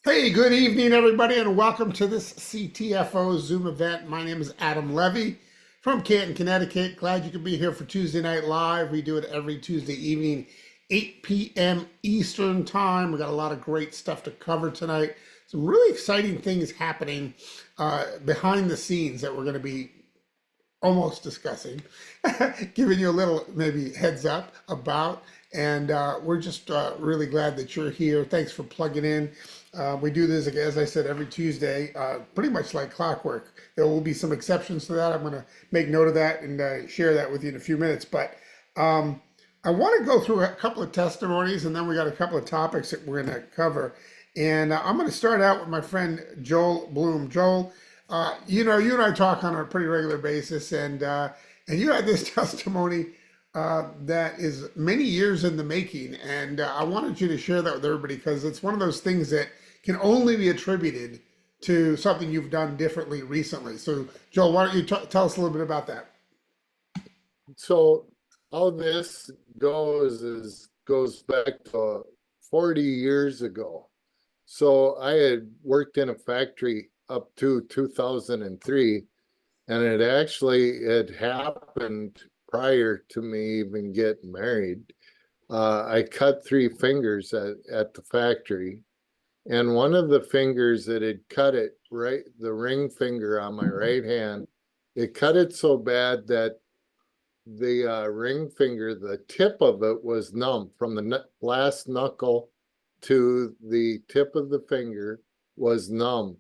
Hey, good evening, everybody, and welcome to this CTFO Zoom event. My name is Adam Levy from Canton, Connecticut. Glad you could be here for Tuesday Night Live. We do it every Tuesday evening, 8 p.m. Eastern Time. We got a lot of great stuff to cover tonight. Some really exciting things happening behind the scenes that we're going to be almost discussing, giving you a little maybe heads up about. And we're just really glad that you're here. Thanks for plugging in. We do this, as I said, every Tuesday, pretty much like clockwork. There will be some exceptions to that. I'm going to make note of that and share that with you in a few minutes. But I want to go through a couple of testimonies, and then we got a couple of topics that we're going to cover. And I'm going to start out with my friend Joel Bloom. Joel, you and I talk on a pretty regular basis, and you had this testimony that is many years in the making, and I wanted you to share that with everybody because it's one of those things that can only be attributed to something you've done differently recently. So, Joel, why don't you tell us a little bit about that? So how this goes back to 40 years ago. So I had worked in a factory up to 2003, and it actually had happened prior to me even getting married. I cut 3 fingers at the factory, and one of the fingers that had cut it, right, the ring finger on my right hand, it cut it so bad that the ring finger, the tip of it was numb from the last knuckle to the tip of the finger was numb.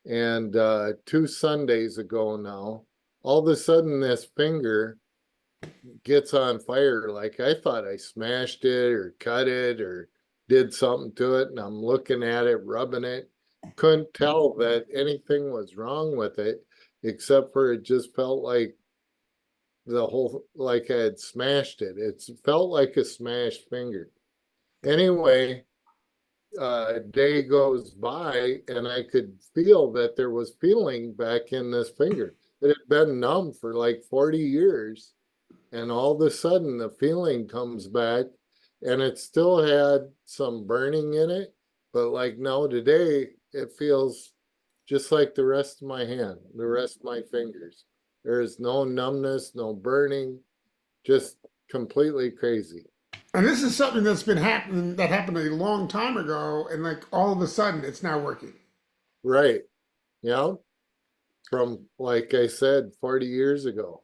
And 2 Sundays ago now, all of a sudden this finger gets on fire. Like I thought I smashed it or cut it or did something to it. And I'm looking at it, rubbing it. Couldn't tell that anything was wrong with it, except for it just felt like like I had smashed it. It felt like a smashed finger. Anyway, a day goes by and I could feel that there was feeling back in this finger. It had been numb for like 40 years. And all of a sudden the feeling comes back, and it still had some burning in it. But like now today, it feels just like the rest of my hand, the rest of my fingers. There is no numbness, no burning, just completely crazy. And this is something that's been happening that happened a long time ago, and like all of a sudden, it's now working. Right. Yeah. From, like I said, 40 years ago.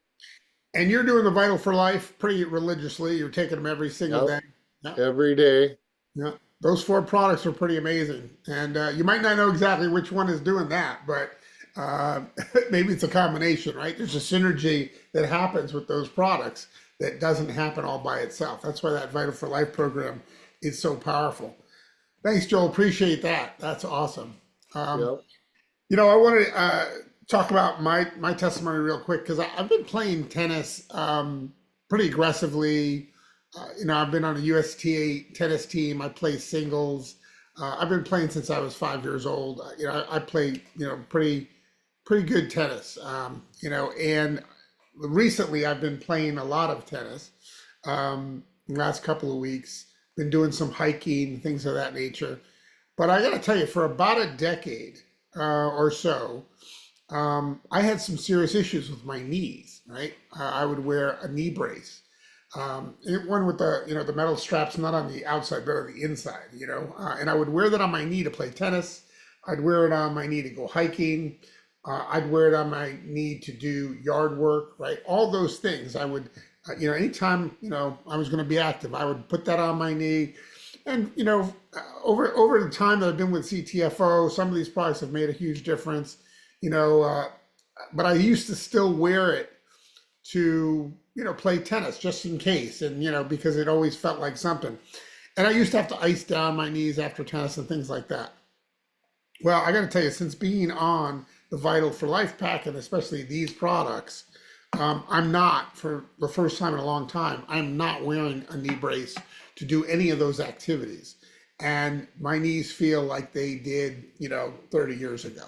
And you're doing the Vital for Life pretty religiously. You're taking them every single Yep. day. Yeah. Every day. Yeah, those 4 products are pretty amazing, and you might not know exactly which one is doing that, but uh, maybe it's a combination, right? There's a synergy that happens with those products that doesn't happen all by itself. That's why that Vital for Life program is so powerful. Thanks, Joel. Appreciate that. That's awesome. Um, Yep. I want to talk about my testimony real quick because I've been playing tennis pretty aggressively. I've been on a USTA tennis team. I play singles. I've been playing since I was 5 years old. I play, pretty good tennis. And recently I've been playing a lot of tennis. The last couple of weeks, been doing some hiking, things of that nature. But I got to tell you, for about a decade or so, I had some serious issues with my knees. Right, I would wear a knee brace. One with the metal straps not on the outside but on the inside, and I would wear that on my knee to play tennis. I'd wear it on my knee to go hiking. I'd wear it on my knee to do yard work, right? All those things I would, anytime, I was going to be active, I would put that on my knee. And, over the time that I've been with CTFO, some of these products have made a huge difference, but I used to still wear it to play tennis just in case, and because it always felt like something. And I used to have to ice down my knees after tennis and things like that. Well, I got to tell you, since being on the Vital for Life pack, and especially these products, I'm not, for the first time in a long time, I'm not wearing a knee brace to do any of those activities. And my knees feel like they did 30 years ago.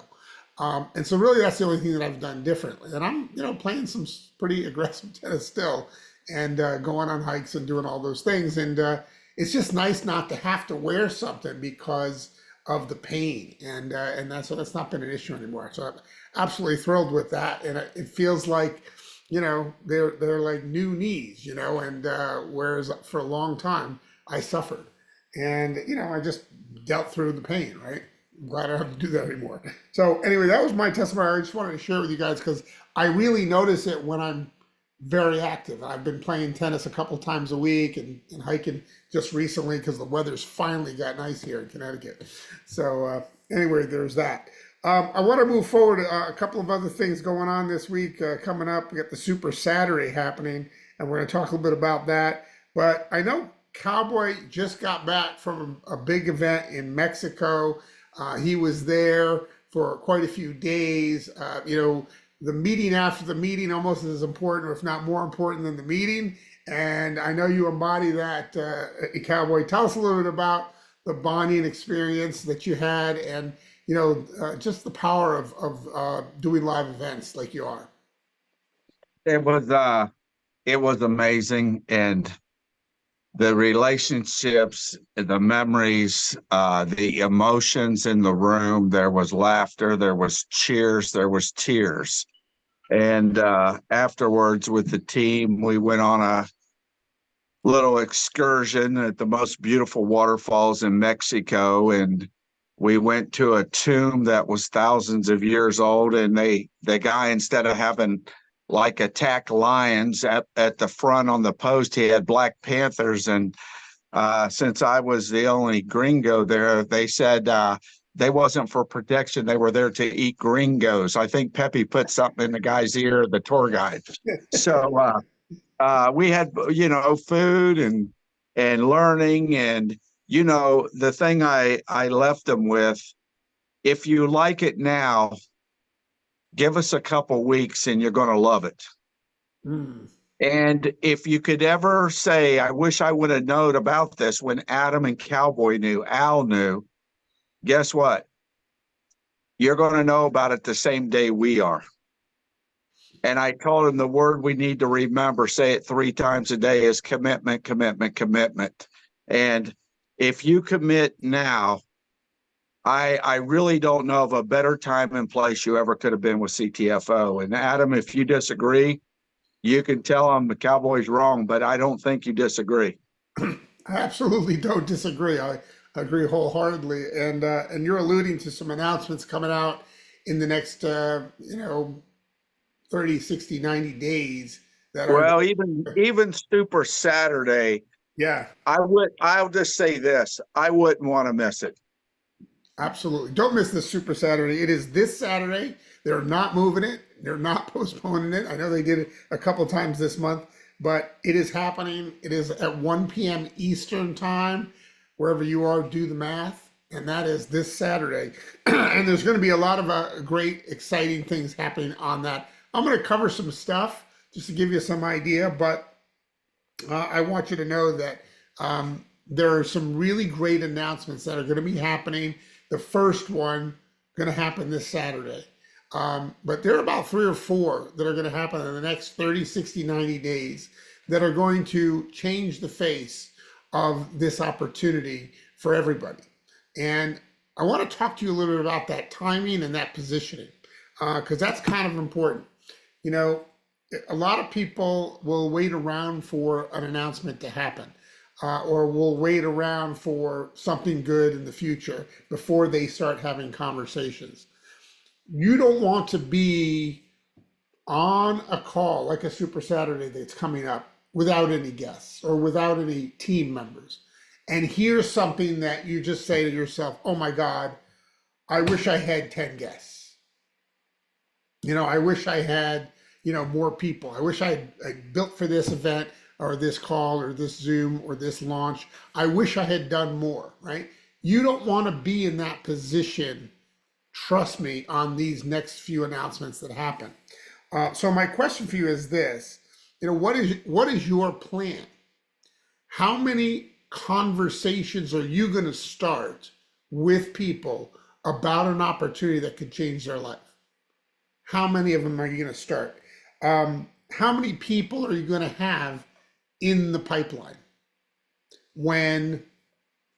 And so really that's the only thing that I've done differently. And I'm, playing some pretty aggressive tennis still, and going on hikes and doing all those things. And it's just nice not to have to wear something because of the pain, and that's not been an issue anymore. So I'm absolutely thrilled with that, and it feels like, they're like new knees, and whereas for a long time I suffered, and I just dealt through the pain, right? I'm glad I don't have to do that anymore. So anyway, that was my testimony. I just wanted to share with you guys because I really notice it when I'm very active. I've been playing tennis a couple times a week and hiking just recently because the weather's finally got nice here in Connecticut. So anyway, there's that. I want to move forward. A couple of other things going on this week coming up. We got the Super Saturday happening, and we're going to talk a little bit about that. But I know Cowboy just got back from a big event in Mexico. He was there for quite a few days. The meeting after the meeting almost as important, or if not more important than the meeting. And I know you embody that, Cowboy. Tell us a little bit about the bonding experience that you had, and just the power of doing live events like you are. It was it was amazing, and the relationships, the memories, the emotions in the room. There was laughter, there was cheers, there was tears. And afterwards, with the team, we went on a little excursion at the most beautiful waterfalls in Mexico, and we went to a tomb that was thousands of years old. And the guy, instead of having like attack lions at the front on the post, he had Black Panthers. And since I was the only gringo there, they said they wasn't for protection. They were there to eat gringos. I think Pepe put something in the guy's ear, the tour guide. So we had, food and learning. And, the thing I left them with, if you like it now, give us a couple weeks and you're going to love it. Mm. And if you could ever say, I wish I would have known about this when Adam and Cowboy knew, Al knew, guess what? You're going to know about it the same day we are. And I told him the word we need to remember, say it 3 times a day, is commitment, commitment, commitment. And if you commit now, I really don't know of a better time and place you ever could have been with CTFO. And Adam, if you disagree, you can tell him the Cowboy's wrong, but I don't think you disagree. I absolutely don't disagree. I agree wholeheartedly. And you're alluding to some announcements coming out in the next 30, 60, 90 days that are. Well, even Super Saturday, Yeah, I'll just say this, I wouldn't want to miss it. absolutely. Don't miss this Super Saturday. It is this Saturday. They're not moving it. They're not postponing it. I know they did it a couple times this month, but it is happening. It is at 1 p.m. Eastern time. Wherever you are, do the math. And that is this Saturday. And there's going to be a lot of great, exciting things happening on that. I'm going to cover some stuff just to give you some idea, but I want you to know that there are some really great announcements that are going to be happening. The first one going to happen this Saturday. But there are about 3 or 4 that are going to happen in the next 30, 60, 90 days that are going to change the face of this opportunity for everybody. And I want to talk to you a little bit about that timing and that positioning, because that's kind of important. A lot of people will wait around for an announcement to happen, or will wait around for something good in the future before they start having conversations. You don't want to be on a call like a Super Saturday that's coming up without any guests or without any team members. And here's something that you just say to yourself, oh my God, I wish I had 10 guests. I wish I had, more people. I wish I built for this event or this call or this Zoom or this launch. I wish I had done more, right? You don't want to be in that position, trust me, on these next few announcements that happen. So my question for you is this, what is your plan? How many conversations are you going to start with people about an opportunity that could change their life? How many of them are you going to start? How many people are you going to have in the pipeline when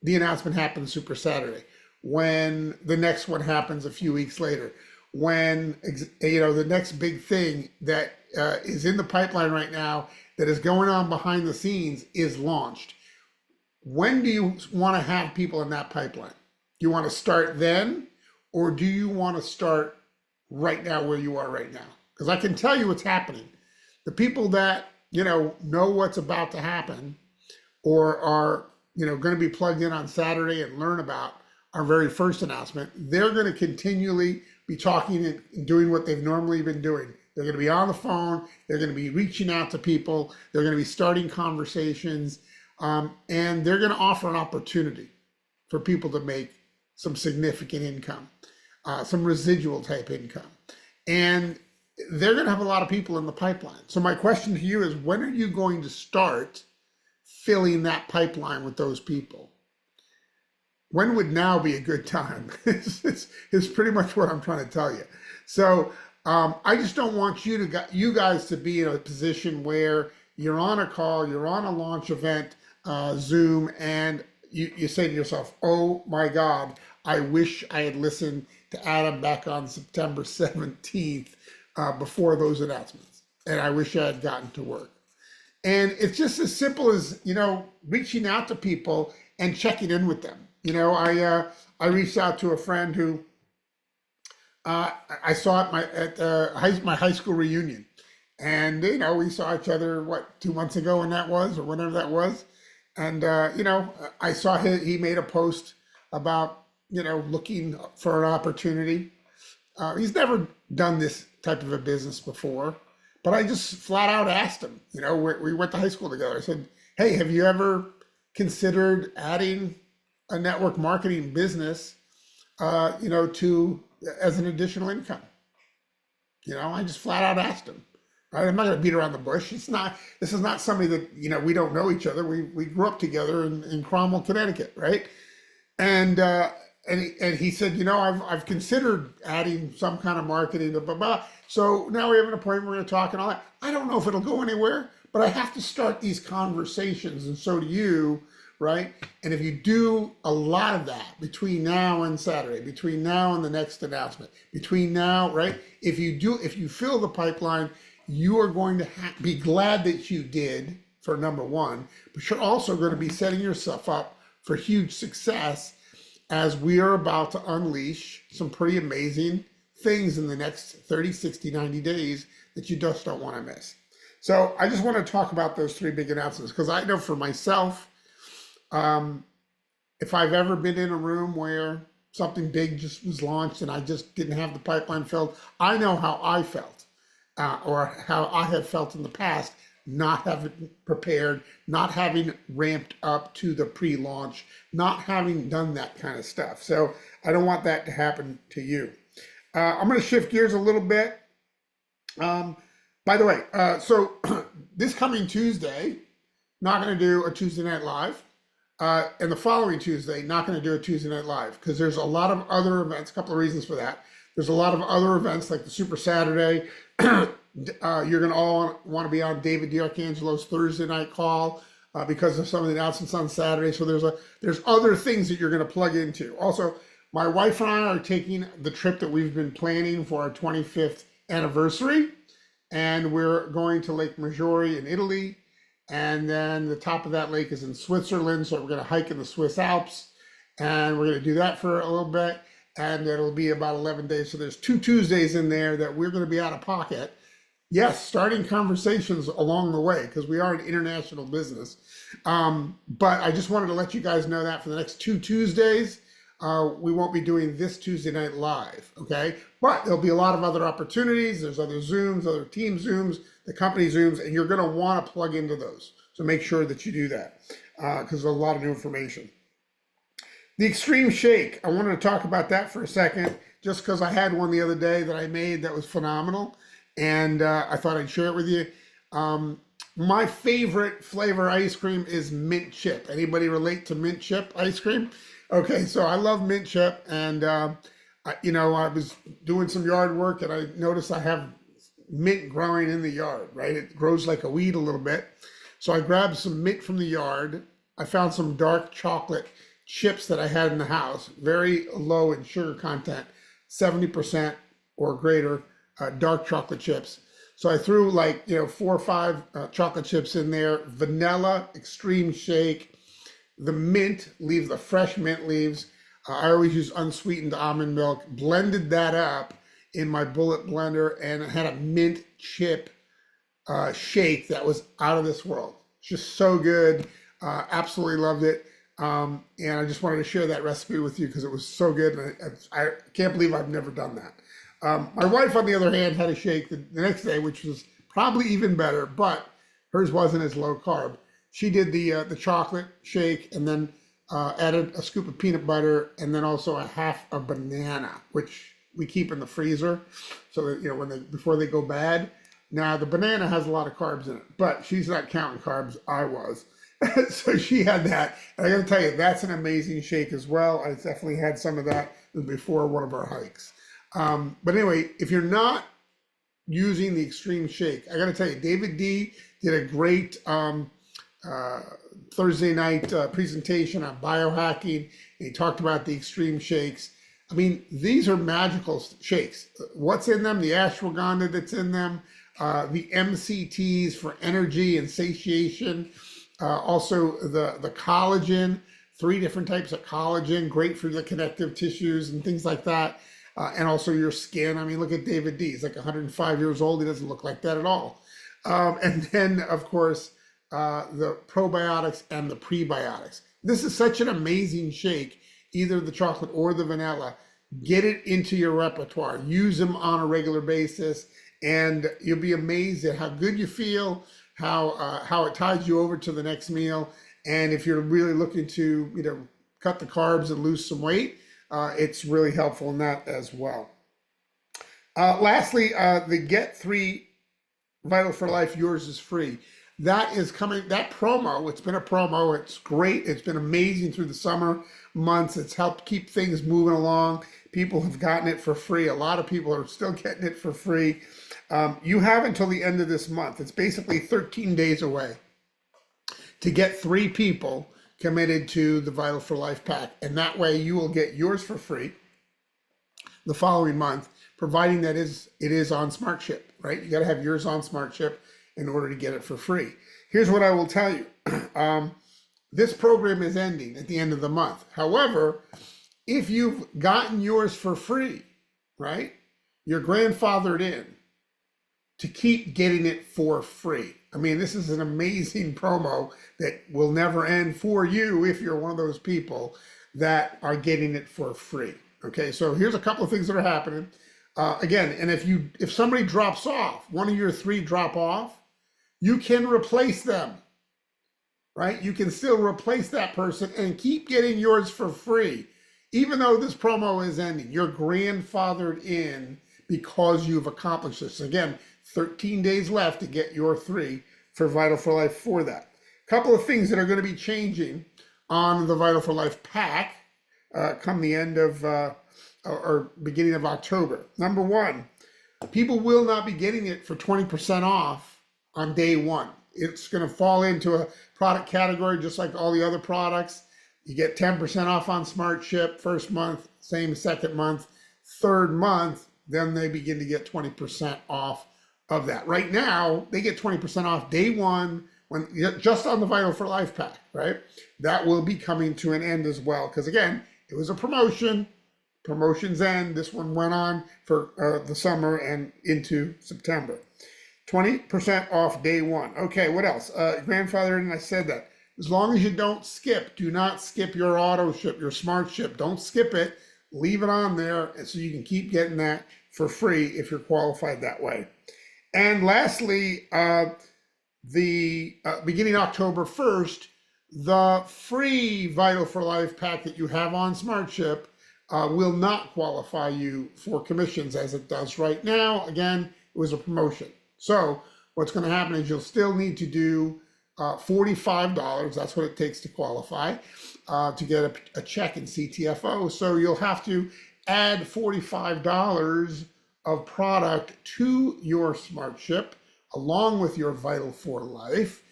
the announcement happens Super Saturday? when the next one happens a few weeks later, when the next big thing that is in the pipeline right now that is going on behind the scenes is launched. When do you want to have people in that pipeline? Do you want to start then, or do you want to start right now where you are right now? Because I can tell you what's happening. The people that know what's about to happen, or are going to be plugged in on Saturday and learn about our very first announcement, they're going to continually be talking and doing what they've normally been doing. They're going to be on the phone. They're going to be reaching out to people. They're going to be starting conversations, and they're going to offer an opportunity for people to make some significant income, some residual type income. And they're going to have a lot of people in the pipeline. So my question to you is, when are you going to start filling that pipeline with those people? When would now be a good time? Is pretty much what I'm trying to tell you. So I just don't want you guys to be in a position where you're on a call, you're on a launch event, Zoom, and you say to yourself, oh my God, I wish I had listened to Adam back on September 17th before those announcements. And I wish I had gotten to work. And it's just as simple as, reaching out to people and checking in with them. I reached out to a friend who I saw at my high school reunion. And, we saw each other, 2 months ago when that was, or whenever that was. And, I saw he made a post about, looking for an opportunity. He's never done this type of a business before, but I just flat out asked him, we went to high school together. I said, hey, have you ever considered adding a network marketing business, to as an additional income? I just flat out asked him. Right? I'm not going to beat around the bush. This is not somebody that, we don't know each other. We grew up together in Cromwell, Connecticut. Right. And he said, I've considered adding some kind of marketing, blah, blah, blah. So now we have an appointment, we're going to talk and all that. I don't know if it'll go anywhere, but I have to start these conversations, and so do you, right? And if you do a lot of that between now and Saturday, between now and the next announcement, between now, right? If you fill the pipeline, you are going to be glad that you did, for number one, but you're also going to be setting yourself up for huge success, as we are about to unleash some pretty amazing things in the next 30, 60, 90 days that you just don't want to miss. So I just want to talk about those three big announcements, because I know for myself, if I've ever been in a room where something big just was launched and I just didn't have the pipeline filled, I know how I felt, or how I have felt in the past, not having prepared, not having ramped up to the pre-launch, not having done that kind of stuff. So I don't want that to happen to you. I'm going to shift gears a little bit. By the way, so this coming Tuesday, not going to do a Tuesday Night Live. And the following Tuesday, not going to do a Tuesday Night Live, because there's a lot of other events, a couple of reasons for that. There's a lot of other events like the Super Saturday. You're going to all want to be on David D'Arcangelo's Thursday night call because of some of the announcements on Saturday. So there's other things that you're going to plug into. Also, my wife and I are taking the trip that we've been planning for our 25th anniversary, and we're going to Lake Maggiore in Italy. And then the top of that lake is in Switzerland. So we're going to hike in the Swiss Alps, and we're going to do that for a little bit. And it'll be about 11 days. So there's 2 Tuesdays in there that we're going to be out of pocket. Yes, starting conversations along the way, because we are an international business. But I just wanted to let you guys know that for the next 2 Tuesdays, we won't be doing this Tuesday Night Live, okay? But there'll be a lot of other opportunities. There's other Zooms, other team Zooms, the company Zooms, and you're going to want to plug into those. So make sure that you do that, because there's a lot of new information. The Extreme Shake, I wanted to talk about that for a second, just because I had one the other day that I made that was phenomenal, and I thought I'd share it with you. My favorite flavor ice cream is mint chip. Anybody relate to mint chip ice cream? Okay, so I love mint chip, and I was doing some yard work, and I noticed I have mint growing in the yard, right? It grows like a weed a little bit. So I grabbed some mint from the yard. I found some dark chocolate chips that I had in the house, very low in sugar content, 70% or greater, dark chocolate chips. So I threw like, 4 or 5 chocolate chips in there, vanilla, extreme shake, the mint leaves, the fresh mint leaves. I always use unsweetened almond milk, blended that up in my bullet blender, and it had a mint chip shake that was out of this world. Just so good. Absolutely loved it. And I just wanted to share that recipe with you because it was so good. And I can't believe I've never done that. My wife, on the other hand, had a shake the next day, which was probably even better, but hers wasn't as low carb. She did the chocolate shake and then added a scoop of peanut butter and then also a half a banana, which we keep in the freezer so that before they go bad. Now the banana has a lot of carbs in it, but she's not counting carbs. I was. So she had that. And I got to tell you, that's an amazing shake as well. I definitely had some of that before one of our hikes. But anyway, if you're not using the extreme shake, I got to tell you, David D did a great Thursday night presentation on biohacking. And he talked about the extreme shakes. I mean, these are magical shakes. What's in them? The ashwagandha that's in them, the MCTs for energy and satiation, also the collagen, 3 different types of collagen, great for the connective tissues and things like that, and also your skin. I mean, look at David D. He's like 105 years old. He doesn't look like that at all. And then, of course, the probiotics and the prebiotics. This is such an amazing shake, either the chocolate or the vanilla. Get it into your repertoire. Use them on a regular basis, and you'll be amazed at how good you feel, how it ties you over to the next meal. And if you're really looking to cut the carbs and lose some weight, it's really helpful in that as well. Lastly, the Get 3 Vital for Life, yours is free. That is coming, that promo, it's been a promo, it's great, it's been amazing through the summer months, it's helped keep things moving along. People have gotten it for free. A lot of people are still getting it for free. You have until the end of this month. It's basically 13 days away to get 3 people committed to the Vital for Life pack. And that way you will get yours for free the following month, providing that it is on Smart Ship, right? You got to have yours on Smart Ship in order to get it for free. Here's what I will tell you. This program is ending at the end of the month. However, if you've gotten yours for free, right, you're grandfathered in to keep getting it for free. I mean, this is an amazing promo that will never end for you if you're one of those people that are getting it for free. Okay, so here's a couple of things that are happening. Again, and if somebody drops off, one of your 3 drop off, you can replace them, right? You can still replace that person and keep getting yours for free. Even though this promo is ending, you're grandfathered in because you've accomplished this. Again, 13 days left to get your 3 for Vital for Life for that. A couple of things that are going to be changing on the Vital for Life pack come the end of or beginning of October. Number 1, people will not be getting it for 20% off on day 1. It's going to fall into a product category just like all the other products. You get 10% off on Smart Ship first month, same second month, third month, then they begin to get 20% off of that. Right now, they get 20% off day 1 when just on the Vital for Life pack, right? That will be coming to an end as well. Because again, it was a promotion. Promotions end. This one went on for the summer and into September. 20% off day 1. Okay, what else? Grandfather, and I said that. As long as you don't skip, do not skip your auto ship, your Smart Ship. Don't skip it. Leave it on there so you can keep getting that for free if you're qualified that way. And lastly, beginning October 1st, the free Vital for Life pack that you have on Smart Ship will not qualify you for commissions as it does right now. Again, it was a promotion. So what's going to happen is you'll still need to do $45. That's what it takes to qualify to get a check in CTFO. So you'll have to add $45 of product to your Smart Ship along with your Vital for Life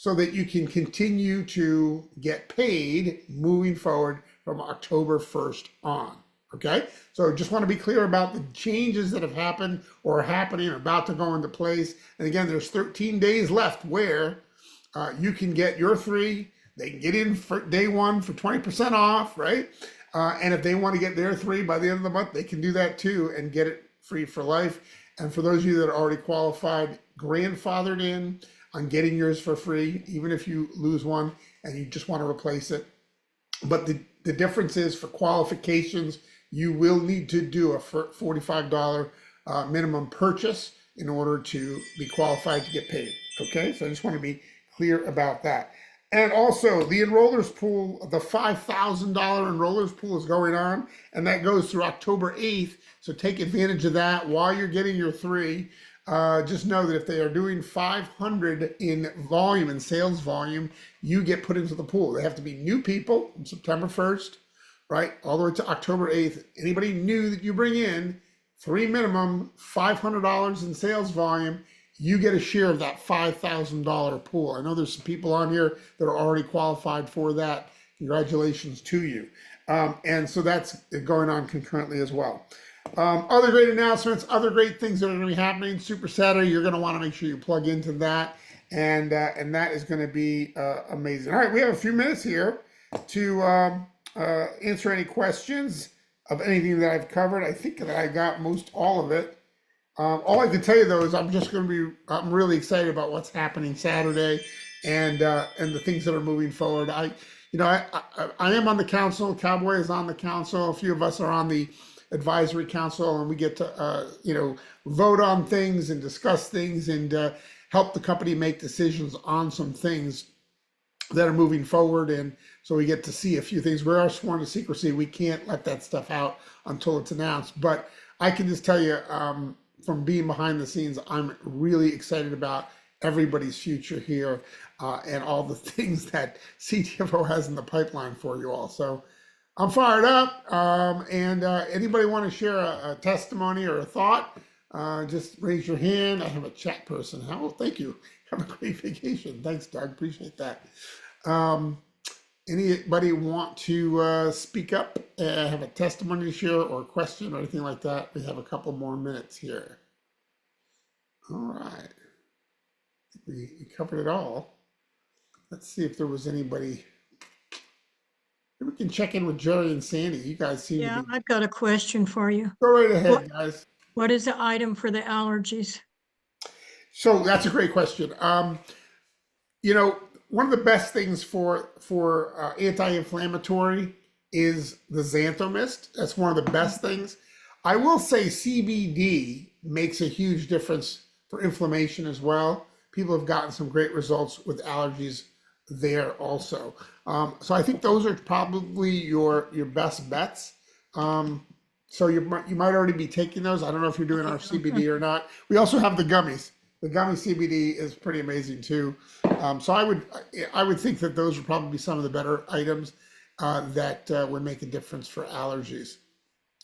so that you can continue to get paid moving forward from October 1st on. Okay, so just want to be clear about the changes that have happened or are happening or about to go into place. And again, there's 13 days left where you can get your 3. They can get in for day 1 for 20% off, right? And if they want to get their 3 by the end of the month, they can do that too and get it free for life. And for those of you that are already qualified, grandfathered in on getting yours for free, even if you lose one and you just want to replace it. But the difference is for qualifications, you will need to do a $45 minimum purchase in order to be qualified to get paid. Okay, so I just want to be clear about that. And also the enrollers pool, the $5,000 enrollers pool is going on, and that goes through October 8th. So take advantage of that while you're getting your 3. Just know that if they are doing 500 in volume and sales volume, you get put into the pool. They have to be new people from September 1st, right? All the way to October 8th. Anybody new that you bring in, 3 minimum, $500 in sales volume, you get a share of that $5,000 pool. I know there's some people on here that are already qualified for that. Congratulations to you. And so that's going on concurrently as well. Other great announcements, other great things that are going to be happening. Super Saturday, you're going to want to make sure you plug into that. And that is going to be amazing. All right, we have a few minutes here to answer any questions of anything that I've covered. I think that I got most all of it. All I can tell you though is I'm really excited about what's happening Saturday and the things that are moving forward. I am on the council. Cowboy is on the council. A few of us are on the advisory council, and we get to vote on things and discuss things and help the company make decisions on some things that are moving forward. And so we get to see a few things. We are sworn to secrecy. We can't let that stuff out until it's announced. But I can just tell you, from being behind the scenes, I'm really excited about everybody's future here and all the things that CTFO has in the pipeline for you all. So I'm fired up. And anybody want to share a testimony or a thought? Just raise your hand. I have a chat person. Thank you. Have a great vacation. Thanks, Doug. Appreciate that. Anybody want to speak up, have a testimony to share or a question or anything like that? We have a couple more minutes here. All right. We covered it all. Let's see if there was anybody. We can check in with Jerry and Sandy. You guys seem to be. I've got a question for you. Go right ahead, guys. What is the item for the allergies? So that's a great question. One of the best things for anti-inflammatory is the Xanthomist. That's one of the best things. I will say CBD makes a huge difference for inflammation as well. People have gotten some great results with allergies there also. So I think those are probably your best bets. So you might already be taking those. I don't know if you're doing our CBD or not. We also have the gummies. The gummy CBD is pretty amazing too. So I would think that those would probably be some of the better items that would make a difference for allergies.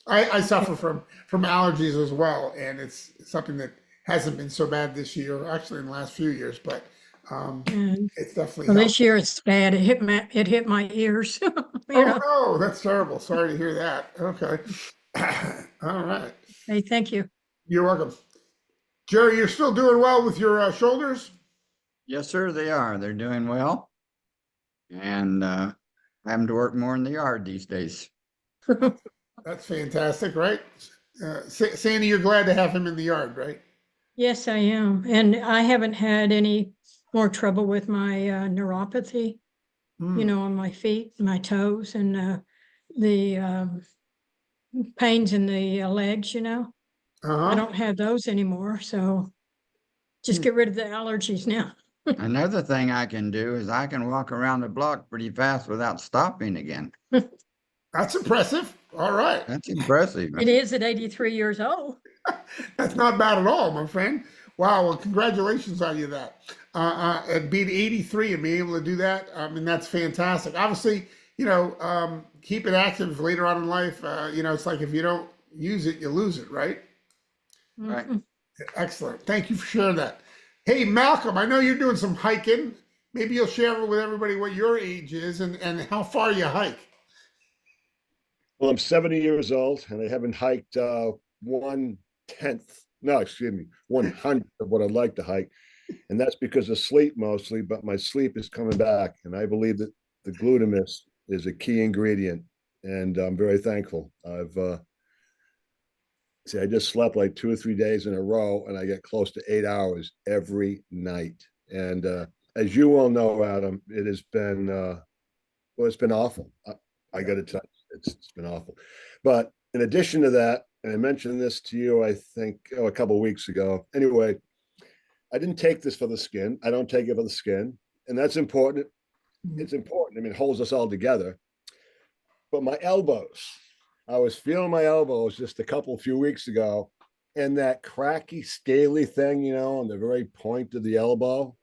I suffer from allergies as well, and it's something that hasn't been so bad this year, actually in the last few years, but it's definitely. Well, this year it's bad. It hit my ears. No, that's terrible. Sorry to hear that. Okay. All right. Hey, thank you. You're welcome. Jerry, you're still doing well with your shoulders? Yes, sir, they are. They're doing well. And having to work more in the yard these days. That's fantastic, right? Sandy, you're glad to have him in the yard, right? Yes, I am. And I haven't had any more trouble with my neuropathy, on my feet, my toes, and the pains in the legs, I don't have those anymore. So just get rid of the allergies now. Another thing I can do is I can walk around the block pretty fast without stopping again. That's impressive. All right. That's impressive. It is at 83 years old. That's not bad at all, my friend. Wow. Well, congratulations on you that. At being 83 and being able to do that, I mean, that's fantastic. Obviously, keep it active later on in life. It's like if you don't use it, you lose it, right? Right. Excellent. Thank you for sharing that. Hey, Malcolm, I know you're doing some hiking. maybe you'll share with everybody what your age is and how far you hike. Well, I'm 70 years old and I haven't hiked 1/10. No, excuse me, 100th of what I'd like to hike. And that's because of sleep mostly, but my sleep is coming back. And I believe that the glutamate is a key ingredient. And I'm very thankful. I just slept like 2 or 3 days in a row and I get close to 8 hours every night. And as you all know, Adam, it has been, well, it's been awful. I got to tell you, it's been awful. But in addition to that, and I mentioned this to you, I think, a couple of weeks ago. Anyway, I didn't take this for the skin. I don't take it for the skin. And that's important. It's important. I mean, it holds us all together. But my elbows, I was feeling my elbows just a few weeks ago, and that cracky, scaly thing, you know, on the very point of the elbow.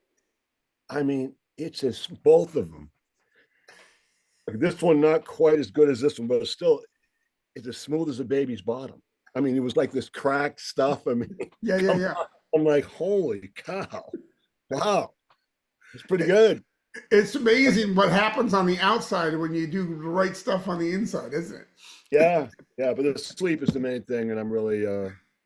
I mean, it's just both of them. This one, not quite as good as this one, but it's as smooth as a baby's bottom. I mean, it was like this cracked stuff. I mean, Yeah. I'm like, holy cow. Wow. It's pretty good. It's amazing what happens on the outside when you do the right stuff on the inside, isn't it? Yeah. But the sleep is the main thing. And I'm really,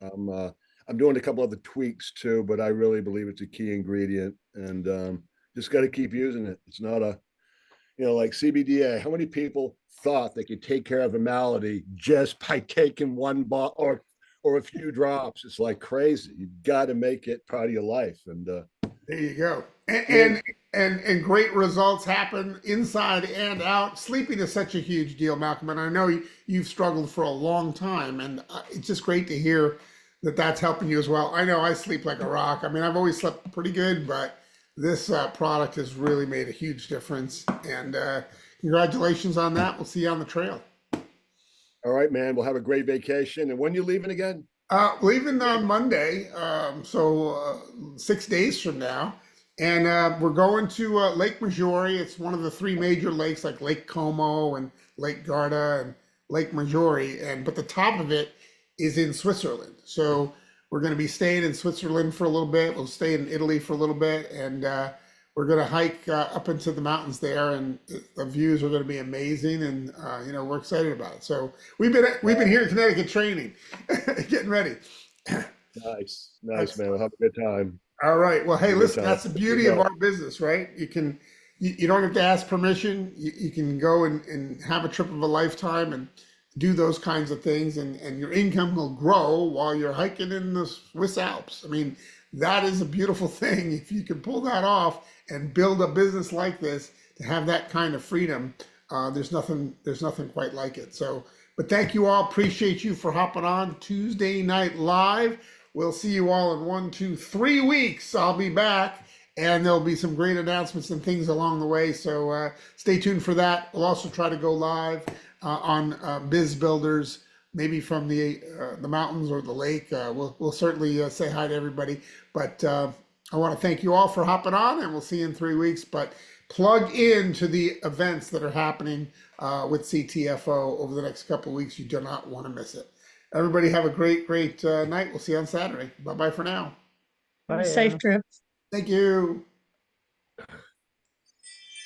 I'm doing a couple other tweaks too, but I really believe it's a key ingredient and just got to keep using it. It's not like CBDA. How many people thought they could take care of a malady just by taking one bottle or a few drops? It's like crazy. You got to make it part of your life. And there you go. And great results happen inside and out. Sleeping is such a huge deal, Malcolm, and I know you've struggled for a long time, and it's just great to hear that that's helping you as well. I know I sleep like a rock. I mean, I've always slept pretty good, but this product has really made a huge difference. And congratulations on that. We'll see you on the trail. All right, man. We'll have a great vacation. And when you leaving again? Leaving on Monday, so 6 days from now. And we're going to Lake Maggiore. It's one of the three major lakes like Lake Como and Lake Garda and Lake Maggiore. But the top of it is in Switzerland. So we're going to be staying in Switzerland for a little bit. We'll stay in Italy for a little bit. And we're going to hike up into the mountains there. And the views are going to be amazing. And, we're excited about it. So we've been here in Connecticut training, getting ready. Nice, man. We'll have a good time. All right. Well, hey, listen, that's the beauty of our business, right? You don't have to ask permission. You can go and have a trip of a lifetime and do those kinds of things, and your income will grow while you're hiking in the Swiss Alps. I mean, that is a beautiful thing. If you can pull that off and build a business like this, to have that kind of freedom, there's nothing quite like it. So, but thank you all. Appreciate you for hopping on Tuesday Night Live. We'll see you all in 1, 2, 3 weeks. I'll be back, and there'll be some great announcements and things along the way. So stay tuned for that. We'll also try to go live on Biz Builders, maybe from the mountains or the lake. We'll certainly say hi to everybody. But I want to thank you all for hopping on, and we'll see you in 3 weeks. But plug into the events that are happening with CTFO over the next couple of weeks. You do not want to miss it. Everybody have a great night. We'll see you on Saturday. Bye-bye for now. Safe trip. Thank you.